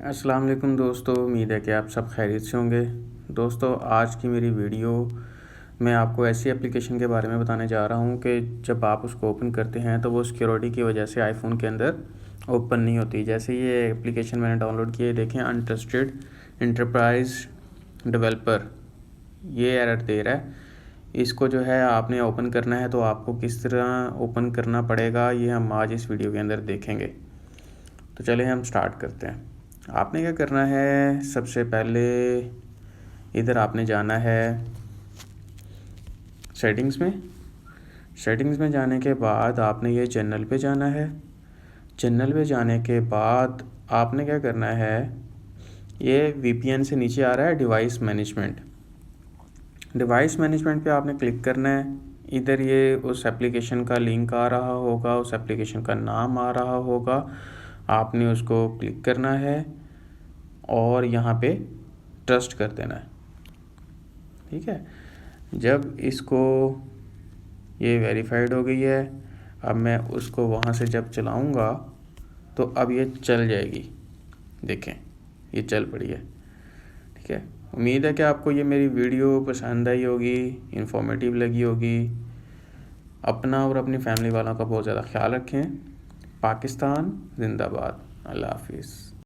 अस्सलाम वालेकुम दोस्तों, उम्मीद है कि आप सब खैरियत से होंगे। दोस्तों, आज की मेरी वीडियो मैं आपको ऐसी एप्लीकेशन के बारे में बताने जा रहा हूं कि जब आप उसको ओपन करते हैं तो वो सिक्योरिटी की वजह से आईफोन के अंदर ओपन नहीं होती। जैसे ये एप्लीकेशन मैंने डाउनलोड की है, देखें अनट्रस्टेड इंटरप्राइज डेवलपर, ये एरर दे रहा है। इसको जो है आपने ओपन करना है तो आपको किस तरह ओपन करना पड़ेगा ये हम आज इस वीडियो के अंदर देखेंगे। तो चलिए हम स्टार्ट करते हैं। आपने क्या करना है, सबसे पहले इधर आपने जाना है सेटिंग्स में। सेटिंग्स में जाने के बाद आपने ये चैनल पे जाना है। चैनल पे जाने के बाद आपने क्या करना है, ये वीपीएन से नीचे आ रहा है डिवाइस मैनेजमेंट। डिवाइस मैनेजमेंट पे आपने क्लिक करना है। इधर ये उस एप्लीकेशन का लिंक आ रहा होगा, उस एप्लीकेशन का नाम आ रहा होगा, आपने उसको क्लिक करना है और यहाँ पे ट्रस्ट कर देना है। ठीक है, जब इसको ये वेरीफाइड हो गई है, अब मैं उसको वहाँ से जब चलाऊँगा तो अब ये चल जाएगी। देखें ये चल पड़ी है। ठीक है, उम्मीद है कि आपको ये मेरी वीडियो पसंद आई होगी, इन्फॉर्मेटिव लगी होगी। अपना और अपनी फैमिली वालों का बहुत ज़्यादा ख्याल रखें। पाकिस्तान जिंदाबाद। अल्लाह हाफिज़।